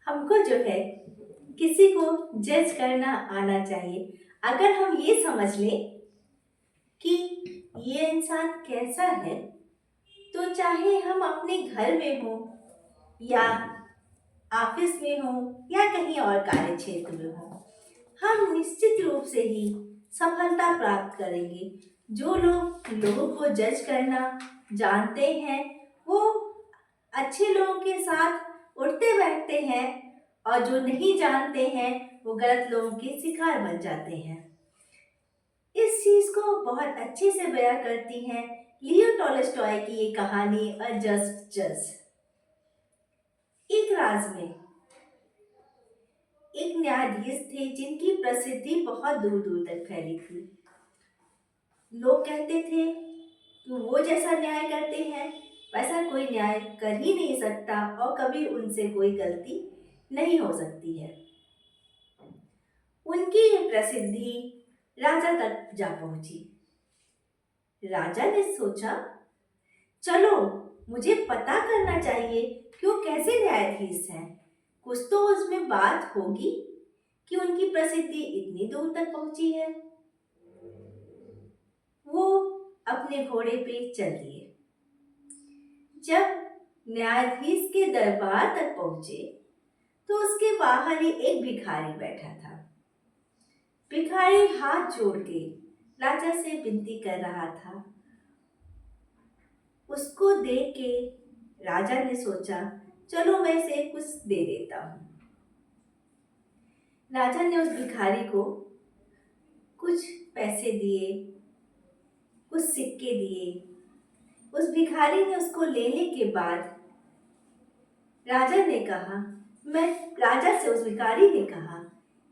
हमको जो है किसी को जज करना आना चाहिए। अगर हम ये समझ लें कि ये इंसान कैसा है, तो चाहे हम अपने घर में हो या ऑफिस में हो या कहीं और कार्य क्षेत्र में हो, हम निश्चित रूप से ही सफलता प्राप्त करेंगे। जो लोग लोगों को जज करना जानते हैं, वो अच्छे लोगों के साथ उठते बैठते हैं, और जो नहीं जानते हैं वो गलत लोगों के शिकार बन जाते हैं। इस चीज को बहुत अच्छे से बयां करती हैं लियो टॉलस्टॉय की ये कहानी अ जस्ट जज। एक राज में एक न्यायाधीश थे जिनकी प्रसिद्धि बहुत दूर दूर तक फैली थी। लोग कहते थे कि वो जैसा न्याय करते हैं वैसा कोई न्याय कर ही नहीं सकता, और कभी उनसे कोई गलती नहीं हो सकती है। उनकी ये प्रसिद्धि राजा तक जा पहुंची। राजा ने सोचा, चलो मुझे पता करना चाहिए कि वो कैसे न्यायाधीश हैं। कुछ तो उसमें बात होगी कि उनकी प्रसिद्धि इतनी दूर तक पहुंची है। वो अपने घोड़े पे चल दिए। जब न्यायाधीश के दरबार तक पहुंचे तो उसके बाहर ही एक भिखारी बैठा था। भिखारी हाथ जोड़ के राजा से विनती कर रहा था। उसको देख के राजा ने सोचा, चलो मैं इसे कुछ दे देता हूँ। राजा ने उस भिखारी को कुछ पैसे दिए, कुछ सिक्के दिए। उस भिखारी ने उसको लेने के बाद राजा ने कहा, मैं राजा से उस भिखारी ने कहा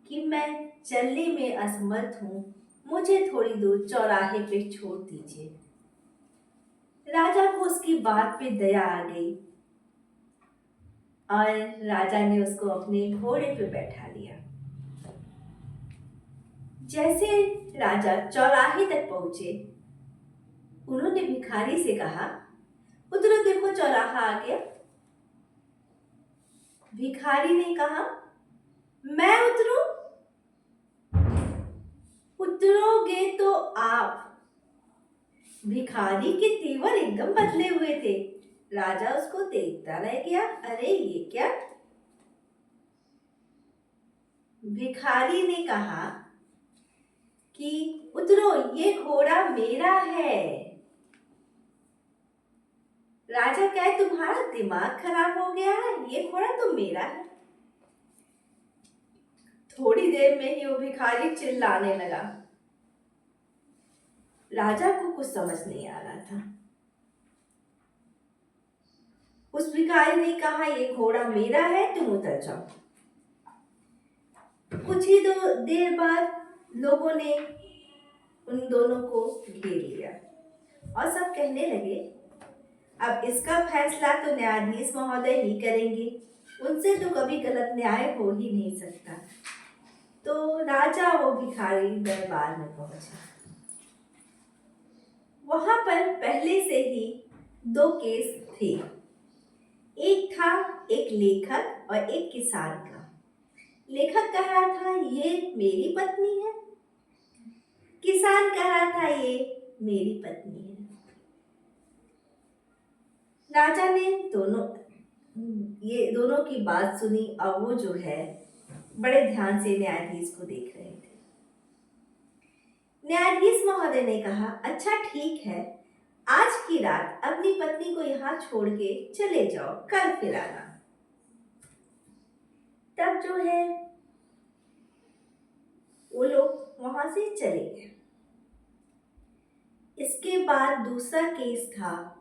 कि मैं चलने में असमर्थ हूँ, मुझे थोड़ी दूर चौराहे पे छोड़ दीजिए। राजा को उसकी बात पे दया आ गई और राजा ने उसको अपने घोड़े पे बैठा लिया। जैसे राजा चौराहे तक पहुंचे, उन्होंने भिखारी से कहा, उधर देखो चौराहा आ गया। भिखारी ने कहा, मैं उतरूं? उतरोगे तो आप। भिखारी के तेवर एकदम बदले हुए थे। राजा उसको देखता रह गया, अरे ये क्या। भिखारी ने कहा कि उतरो, ये घोड़ा मेरा है। राजा कहे, तुम्हारा दिमाग खराब हो गया है, ये घोड़ा तो मेरा है। थोड़ी देर में ही वो भिखारी चिल्लाने लगा। राजा को कुछ समझ नहीं आ रहा था। उस भिखारी ने कहा, ये घोड़ा मेरा है, तुम उतर जाओ। कुछ ही देर बाद लोगों ने उन दोनों को घेर लिया और सब कहने लगे, अब इसका फैसला तो न्यायाधीश महोदय ही करेंगे, उनसे तो कभी गलत न्याय हो ही नहीं सकता। तो राजा वो भिखारी दरबार में पहुंचा। वहां पर पहले से ही दो केस थे। एक था एक लेखक और एक किसान का। लेखक कह रहा था, ये मेरी पत्नी है। किसान कह रहा था, ये मेरी पत्नी है। राजा ने ये दोनों की बात सुनी और वो जो है बड़े ध्यान से न्यायाधीश को देख रहे थे। न्यायाधीश महोदय ने कहा, अच्छा ठीक है, आज की रात अपनी पत्नी को यहाँ छोड़ के चले जाओ, कल फिर आना। तब जो है वो लोग वहां से चले गए। इसके बाद दूसरा केस था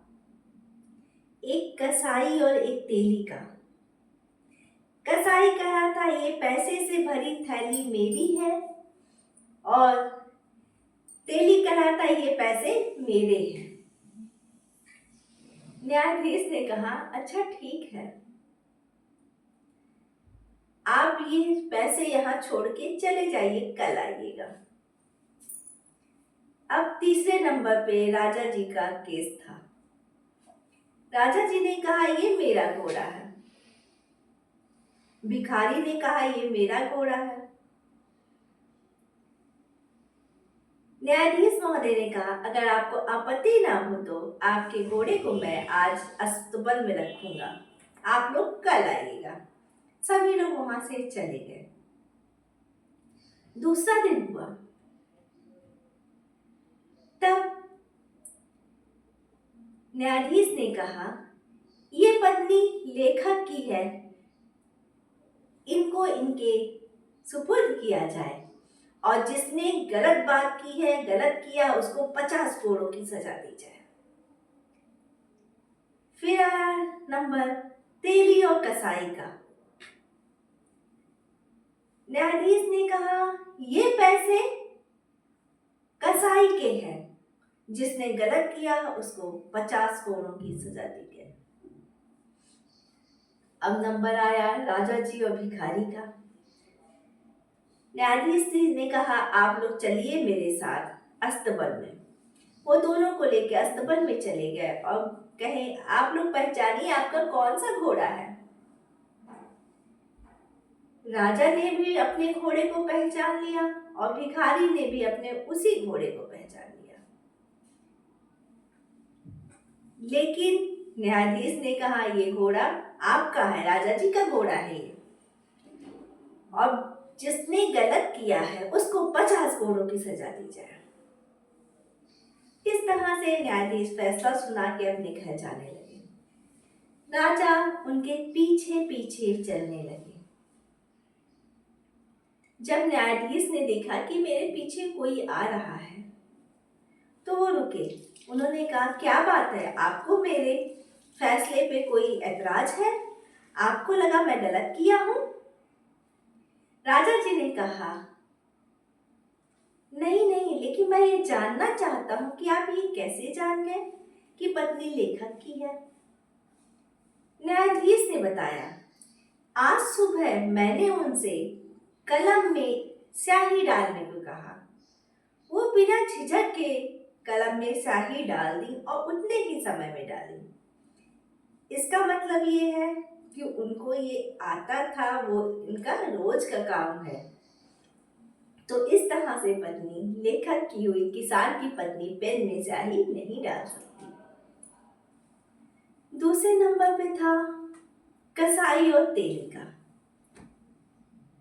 एक कसाई और एक तेली का। कसाई कह रहा था, ये पैसे से भरी थैली मेरी है, और तेली कह रहा था, ये पैसे मेरे हैं। न्यायाधीश ने कहा, अच्छा ठीक है, आप ये पैसे यहाँ छोड़ के चले जाइए, कल आइएगा। अब तीसरे नंबर पे राजा जी का केस था। राजा जी ने कहा, ये मेरा घोड़ा है, भिखारी ने कहा ये मेरा घोड़ा है। न्यायाधीश महोदय ने कहा अगर आपको आपत्ति ना हो तो आपके घोड़े को मैं आज अस्तबल में रखूंगा, आप लोग कल आइएगा। सभी लोग वहां से चले गए। दूसरा दिन हुआ, तब न्यायाधीश ने कहा ये पत्नी लेखक की है, इनको इनके सुपुर्द किया जाए और जिसने गलत बात की है, गलत किया, उसको 50 कोड़ों की सजा दी जाए। फिर आया नंबर तेली और कसाई का। न्यायाधीश ने कहा ये पैसे कसाई के हैं, जिसने गलत किया उसको 50 कोड़ों की सजा दी गई। अब नंबर आया राजा जी और भिखारी का। न्यायाधीश ने कहा आप लोग चलिए मेरे साथ अस्तबल में। वो दोनों को लेकर अस्तबल में चले गए और कहे आप लोग पहचानिए आपका कौन सा घोड़ा है। राजा ने भी अपने घोड़े को पहचान लिया और भिखारी ने भी अपने उसी घोड़े को पहचान लिया। लेकिन न्यायाधीश ने कहा ये घोड़ा आपका है, राजा जी का घोड़ा है ये, और जिसने गलत किया है उसको 50 कोड़ों की सजा दी जाए। इस तरह से न्यायाधीश फैसला सुना के अपने घर जाने लगे। राजा उनके पीछे पीछे चलने लगे। जब न्यायाधीश ने देखा कि मेरे पीछे कोई आ रहा है तो वो रुके। उन्होंने कहा क्या बात है, आपको मेरे फैसले पे कोई ऐतराज है? आपको लगा मैं गलत किया हूं? राजा जी ने कहा नहीं नहीं, लेकिन मैं ये जानना चाहता हूं कि आप ये कैसे जान गए कि पत्नी लेखक की है। न्यायाधीश ने बताया आज सुबह मैंने उनसे कलम में स्याही डालने को कहा, वो बिना झिझक के कलम में स्याही डाल दी और उतने ही समय में डाली। इसका मतलब ये है कि उनको ये आता था, वो इनका रोज का काम है। तो इस तरह से पत्नी लेखक की हुई किसान की पत्नी पेन में स्याही नहीं डाल सकती। दूसरे नंबर पे था कसाई और तेली का।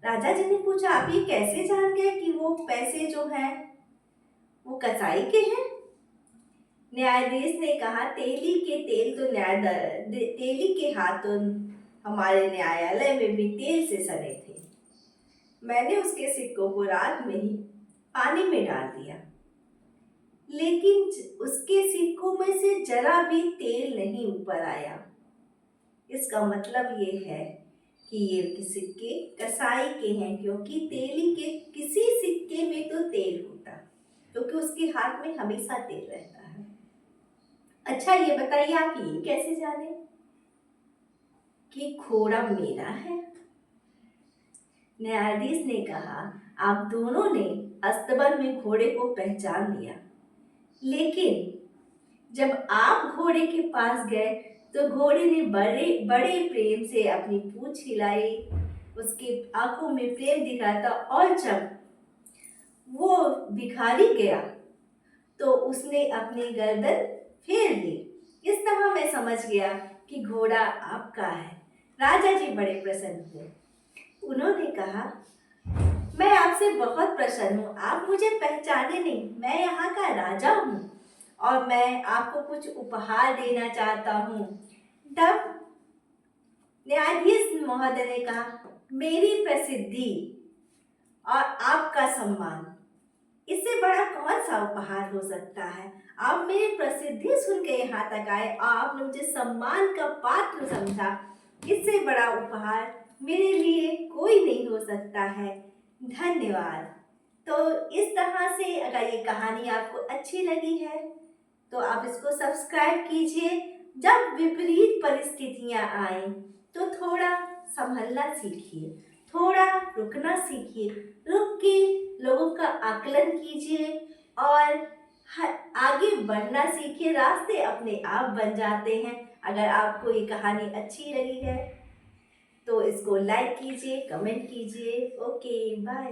राजा जी ने पूछा आप ये कैसे जान गए कि वो पैसे जो हैं वो कसाई के हैं? न्यायाधीश ने कहा तेली के तेल तो तेली के हाथ तो हमारे न्यायालय में भी तेल से सने थे। मैंने उसके सिक्कों को रात में ही पानी में डाल दिया, लेकिन उसके सिक्कों में से जरा भी तेल नहीं ऊपर आया। इसका मतलब ये है कि ये सिक्के कसाई के हैं, क्योंकि तेली के किसी सिक्के में तो तेल होता, क्योंकि उसके हाथ में हमेशा तेल रहता है। अच्छा ये बताइए आप ये कैसे जाने कि घोड़ा मेरा है? न्यायाधीश ने कहा आप दोनों ने अस्तबल में घोड़े को पहचान लिया, लेकिन जब आप घोड़े के पास गए तो घोड़े ने बड़े बड़े प्रेम से अपनी पूंछ हिलाई, उसके आंखों में प्रेम दिखा था, और जब वो भिखारी गया तो उसने अपनी गर्दन फेर दी। इस तरह मैं समझ गया कि घोड़ा आपका है। राजा जी बड़े प्रसन्न हुए। उन्होंने कहा मैं आपसे बहुत प्रसन्न हूँ, आप मुझे पहचाने नहीं, मैं यहाँ का राजा हूँ और मैं आपको कुछ उपहार देना चाहता हूँ। तब न्यायाधीश महोदय ने कहा मेरी प्रसिद्धि और आपका सम्मान, इससे बड़ा कौन सा उपहार हो सकता है? आप मेरी प्रसिद्धि सुन के यहाँ तक आए और आपने मुझे सम्मान का पात्र समझा, इससे बड़ा उपहार मेरे लिए कोई नहीं हो सकता है। धन्यवाद। तो इस तरह से अगर ये कहानी आपको अच्छी लगी है तो आप इसको सब्सक्राइब कीजिए। जब विपरीत परिस्थितियां आए तो थोड़ा संभलना सीखिए, थोड़ा रुकना सीखिए, रुक के लोगों का आकलन कीजिए और आगे बढ़ना सीखिए। रास्ते अपने आप बन जाते हैं। अगर आपको ये कहानी अच्छी लगी है तो इसको इसको लाइक कीजिए, कमेंट कीजिए। Okay, bye.